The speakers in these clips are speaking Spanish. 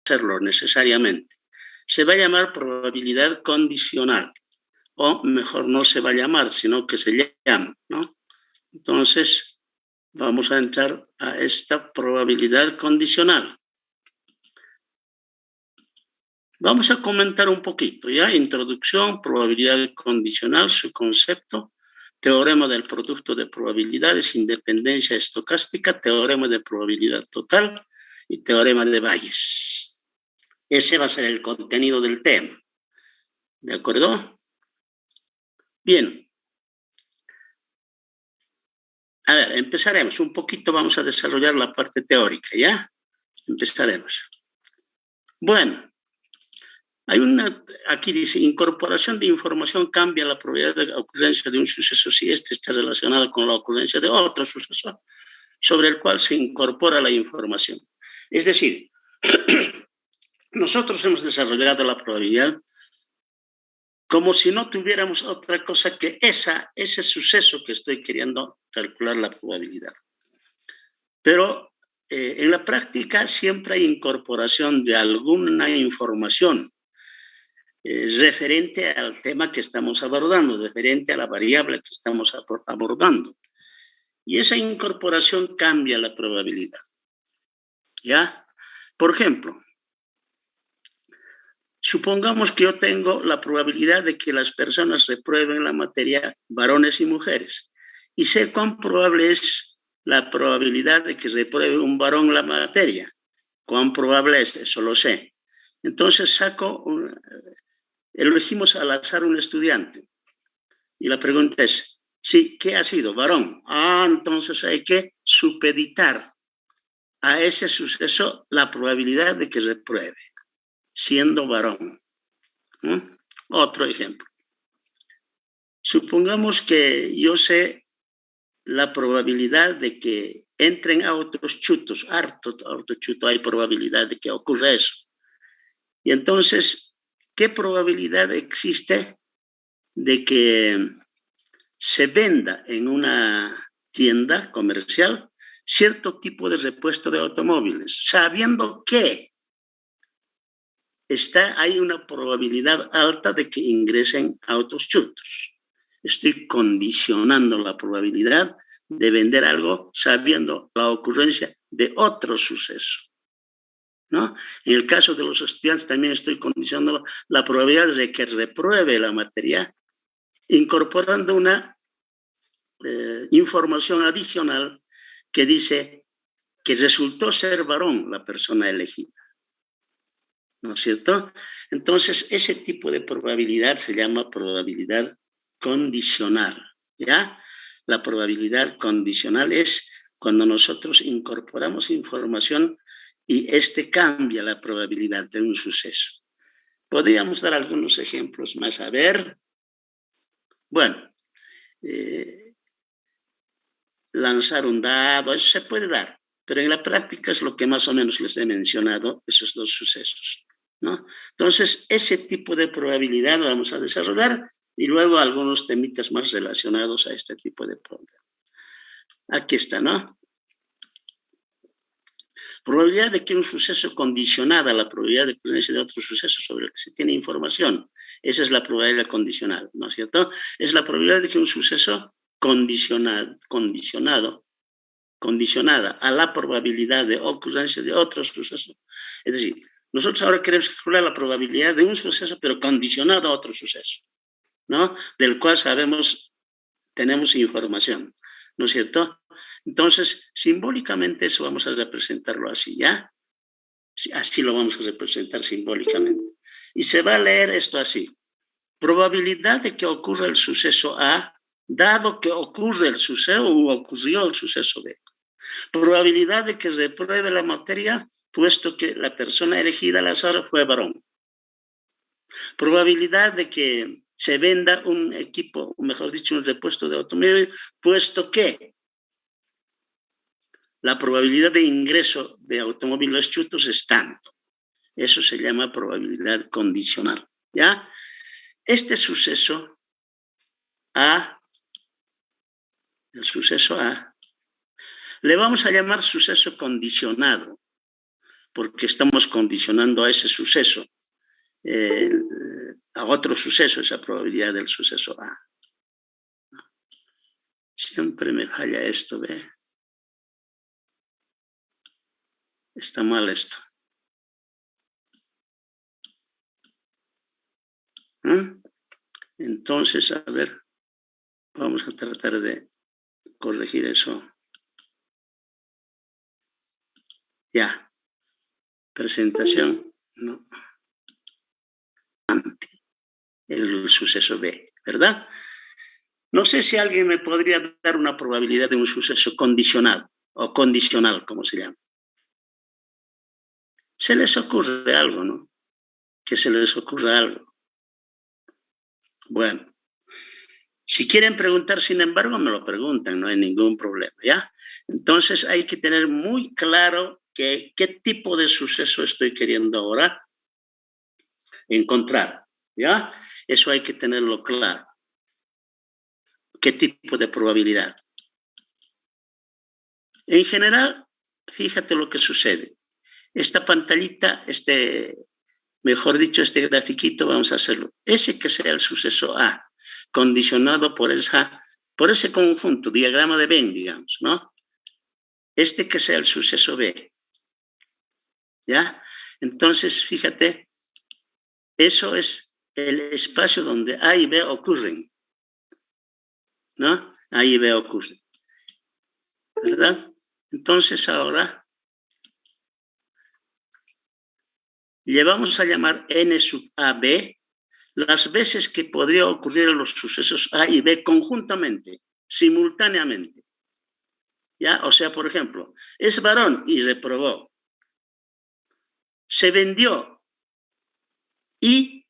hacerlo necesariamente. Se va a llamar probabilidad condicional, o mejor no se va a llamar, sino que se llama, ¿no? Entonces, vamos a entrar a esta probabilidad condicional. Vamos a comentar un poquito, ¿ya? Introducción, probabilidad condicional, su concepto, teorema del producto de probabilidades, independencia estocástica, teorema de probabilidad total y teorema de Bayes. Ese va a ser el contenido del tema. ¿De acuerdo? Bien. A ver, empezaremos un poquito, vamos a desarrollar la parte teórica, ¿ya? Empezaremos. Bueno. Hay aquí dice, incorporación de información cambia la probabilidad de ocurrencia de un suceso si este está relacionado con la ocurrencia de otro suceso sobre el cual se incorpora la información. Es decir, nosotros hemos desarrollado la probabilidad como si no tuviéramos otra cosa que ese suceso que estoy queriendo calcular la probabilidad. Pero en la práctica siempre hay incorporación de alguna información referente al tema que estamos abordando, referente a la variable que estamos abordando. Y esa incorporación cambia la probabilidad. ¿Ya? Por ejemplo, supongamos que yo tengo la probabilidad de que las personas reprueben la materia, varones y mujeres, y sé cuán probable es la probabilidad de que repruebe un varón la materia. ¿Cuán probable es? Eso lo sé. Entonces elegimos al azar un estudiante. Y la pregunta es, sí, ¿qué ha sido? Varón. Entonces hay que supeditar a ese suceso la probabilidad de que repruebe, siendo varón. Otro ejemplo. Supongamos que yo sé la probabilidad de que entren autos chutos, harto chuto, hay probabilidad de que ocurra eso. Y entonces, ¿qué probabilidad existe de que se venda en una tienda comercial cierto tipo de repuesto de automóviles, sabiendo que hay una probabilidad alta de que ingresen autos chutos? Estoy condicionando la probabilidad de vender algo sabiendo la ocurrencia de otro suceso, ¿no? En el caso de los estudiantes también estoy condicionando la probabilidad de que repruebe la materia, incorporando una información adicional que dice que resultó ser varón la persona elegida, ¿no es cierto? Entonces, ese tipo de probabilidad se llama probabilidad condicional, ¿ya? La probabilidad condicional es cuando nosotros incorporamos información y cambia la probabilidad de un suceso. Podríamos dar algunos ejemplos más. A ver, bueno, lanzar un dado, eso se puede dar, pero en la práctica es lo que más o menos les he mencionado, esos dos sucesos, ¿no? Entonces, ese tipo de probabilidad lo vamos a desarrollar y luego algunos temitas más relacionados a este tipo de problema. Aquí está, ¿no? Probabilidad de que un suceso condicionada a la probabilidad de ocurrencia de otro suceso sobre el que se tiene información. Esa es la probabilidad condicional, ¿no es cierto? Es la probabilidad de que un suceso condicionada a la probabilidad de ocurrencia de otro suceso. Es decir, nosotros ahora queremos calcular la probabilidad de un suceso, pero condicionado a otro suceso, ¿no? Del cual tenemos información, ¿no es cierto? Entonces, simbólicamente eso vamos a representarlo así, ¿ya? Así lo vamos a representar simbólicamente. Y se va a leer esto así. Probabilidad de que ocurra el suceso A, dado que ocurre el suceso o ocurrió el suceso B. Probabilidad de que repruebe la materia, puesto que la persona elegida al azar fue varón. Probabilidad de que se venda un equipo, o mejor dicho, un repuesto de automóvil, puesto que la probabilidad de ingreso de automóviles chutos es tanto. Eso se llama probabilidad condicional, ¿ya? Este suceso A, el suceso A, le vamos a llamar suceso condicionado, porque estamos condicionando a ese suceso, a otro suceso, esa probabilidad del suceso A. Siempre me falla esto, ¿ve? Está mal esto. Entonces, a ver, vamos a tratar de corregir eso. Ya. Presentación, no. Ante el suceso B, ¿verdad? No sé si alguien me podría dar una probabilidad de un suceso condicionado o condicional, como se llama. Se les ocurre algo, ¿no? Que se les ocurra algo. Bueno, si quieren preguntar, sin embargo, me lo preguntan, no hay ningún problema, ¿ya? Entonces hay que tener muy claro qué tipo de suceso estoy queriendo ahora encontrar, ¿ya? Eso hay que tenerlo claro. ¿Qué tipo de probabilidad? En general, fíjate lo que sucede. Esta pantallita, mejor dicho, este grafiquito, vamos a hacerlo. Ese que sea el suceso A, condicionado por ese conjunto, diagrama de Venn, digamos, ¿no? Este que sea el suceso B, ¿ya? Entonces, fíjate, eso es el espacio donde A y B ocurren, ¿no? A y B ocurren, ¿verdad? Entonces, ahora le vamos a llamar N sub AB las veces que podría ocurrir los sucesos A y B conjuntamente, simultáneamente. ¿Ya? O sea, por ejemplo, es varón y reprobó. Se vendió y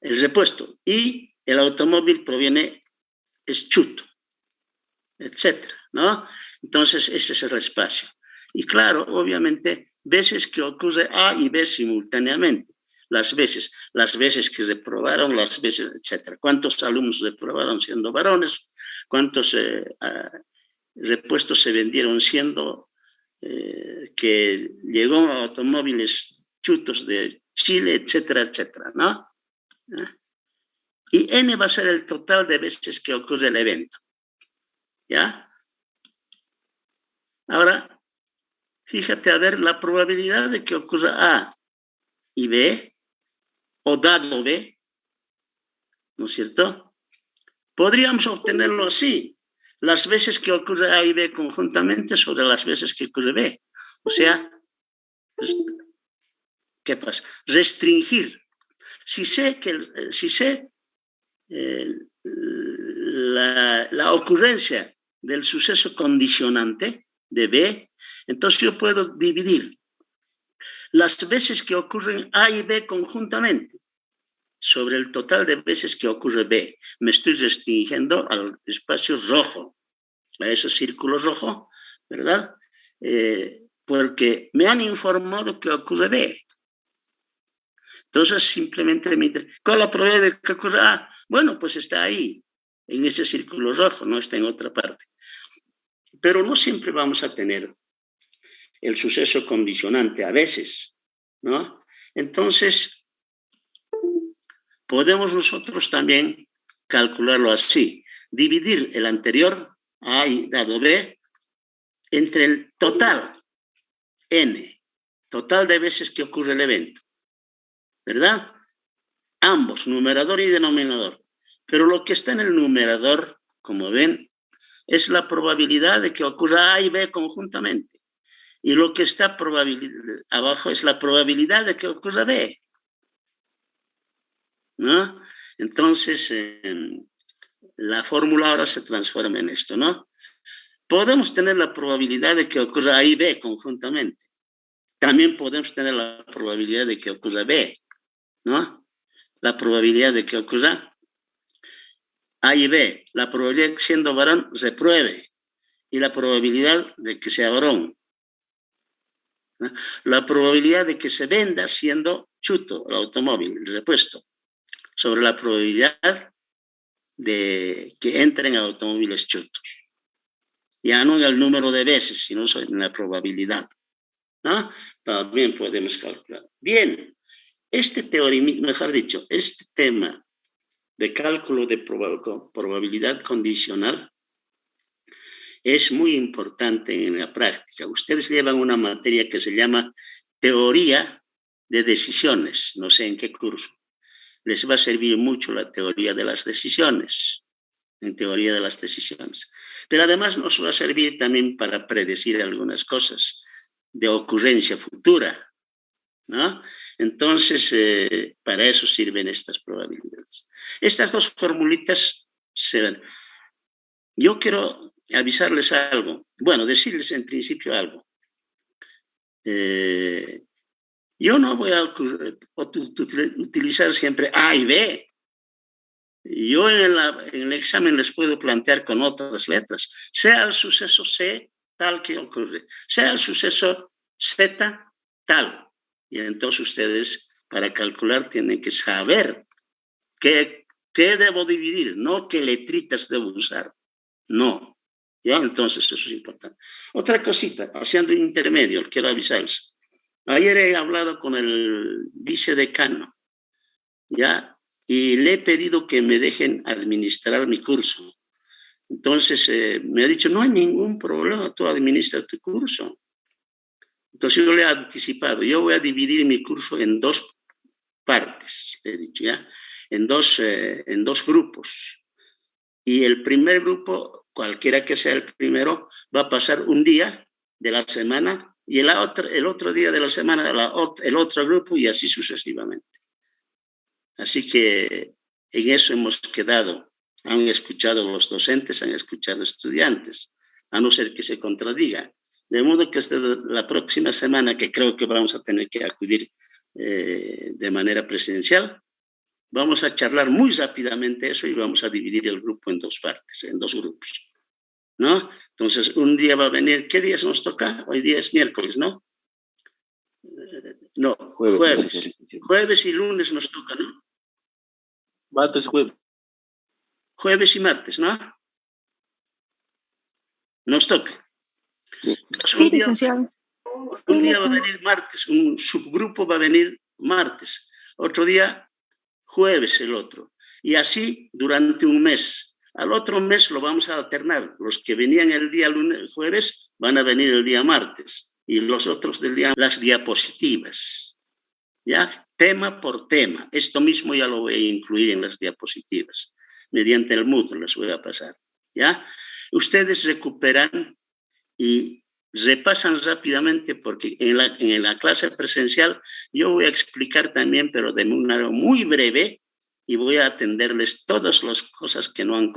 el repuesto y el automóvil es chuto, etcétera, ¿no? Entonces, ese es el espacio. Y claro, obviamente, veces que ocurre A y B simultáneamente. Las veces que reprobaron, las veces, etcétera. ¿Cuántos alumnos reprobaron siendo varones? ¿Cuántos repuestos se vendieron siendo que llegó a automóviles chutos de Chile, etcétera, etcétera, ¿no? Y N va a ser el total de veces que ocurre el evento, ¿ya? Ahora, fíjate a ver la probabilidad de que ocurra A y B, o dado B, ¿no es cierto? Podríamos obtenerlo así, las veces que ocurre A y B conjuntamente sobre las veces que ocurre B. O sea, ¿qué pasa? Restringir. Si sé la ocurrencia del suceso condicionante de B, entonces yo puedo dividir las veces que ocurren A y B conjuntamente sobre el total de veces que ocurre B. Me estoy restringiendo al espacio rojo, a ese círculo rojo, ¿verdad? Porque me han informado que ocurre B. Entonces simplemente me interesa, ¿cuál es la probabilidad de que ocurra A? Bueno, pues está ahí, en ese círculo rojo, no está en otra parte. Pero no siempre vamos a tener el suceso condicionante, a veces, ¿no? Entonces, podemos nosotros también calcularlo así, dividir el anterior, A dado B, entre el total, N, total de veces que ocurre el evento, ¿verdad? Ambos, numerador y denominador. Pero lo que está en el numerador, como ven, es la probabilidad de que ocurra A y B conjuntamente. Y lo que está abajo es la probabilidad de que ocurra B, ¿no? Entonces, la fórmula ahora se transforma en esto, ¿no? Podemos tener la probabilidad de que ocurra A y B conjuntamente. También podemos tener la probabilidad de que ocurra B, ¿no? La probabilidad de que ocurra A y B. La probabilidad de que siendo varón repruebe. Y la probabilidad de que sea varón, ¿no? La probabilidad de que se venda siendo chuto el automóvil, el repuesto, sobre la probabilidad de que entren automóviles chutos. Ya no en el número de veces, sino en la probabilidad. ¿no? También podemos calcular. Bien, este tema de cálculo de probabilidad condicional es muy importante en la práctica. Ustedes llevan una materia que se llama teoría de decisiones, no sé en qué curso. Les va a servir mucho la teoría de las decisiones, en teoría de las decisiones. Pero además nos va a servir también para predecir algunas cosas de ocurrencia futura, ¿no? Entonces, para eso sirven estas probabilidades. Estas dos formulitas se ven. Yo quiero avisarles algo, bueno, decirles en principio algo. Yo no voy a utilizar siempre A y B. Yo en el examen les puedo plantear con otras letras, sea el suceso C tal que ocurre, sea el suceso Z tal. Y entonces ustedes para calcular tienen que saber qué debo dividir, no qué letritas debo usar, no. ¿Ya? Entonces eso es importante. Otra cosita, haciendo un intermedio, quiero avisarles. Ayer he hablado con el vicedecano, ¿ya? Y le he pedido que me dejen administrar mi curso. Entonces me ha dicho, no hay ningún problema, tú administras tu curso. Entonces yo le he anticipado, yo voy a dividir mi curso en dos partes, le he dicho, ¿ya? En dos grupos. Y el primer grupo, cualquiera que sea el primero, va a pasar un día de la semana y el otro día de la semana el otro grupo y así sucesivamente. Así que en eso hemos quedado. Han escuchado los docentes, han escuchado estudiantes, a no ser que se contradiga. De modo que hasta la próxima semana, que creo que vamos a tener que acudir de manera presencial, vamos a charlar muy rápidamente eso y vamos a dividir el grupo en dos partes, en dos grupos, ¿no? Entonces, un día va a venir, ¿qué días nos toca? Hoy día es miércoles, ¿no? No, jueves. Jueves y lunes nos toca, ¿no? Martes y jueves. Jueves y martes, ¿no? Nos toca. Sí, licenciado. Un día va a venir martes, un subgrupo va a venir martes, otro día jueves el otro, y así durante un mes. Al otro mes lo vamos a alternar. Los que venían el día lunes, jueves van a venir el día martes y los otros del día las diapositivas. ¿Ya? Tema por tema. Esto mismo ya lo voy a incluir en las diapositivas. Mediante el Moodle les voy a pasar. ¿Ya? Ustedes recuperan y repasan rápidamente porque en la clase presencial yo voy a explicar también, pero de manera muy breve, y voy a atenderles todas las cosas que no han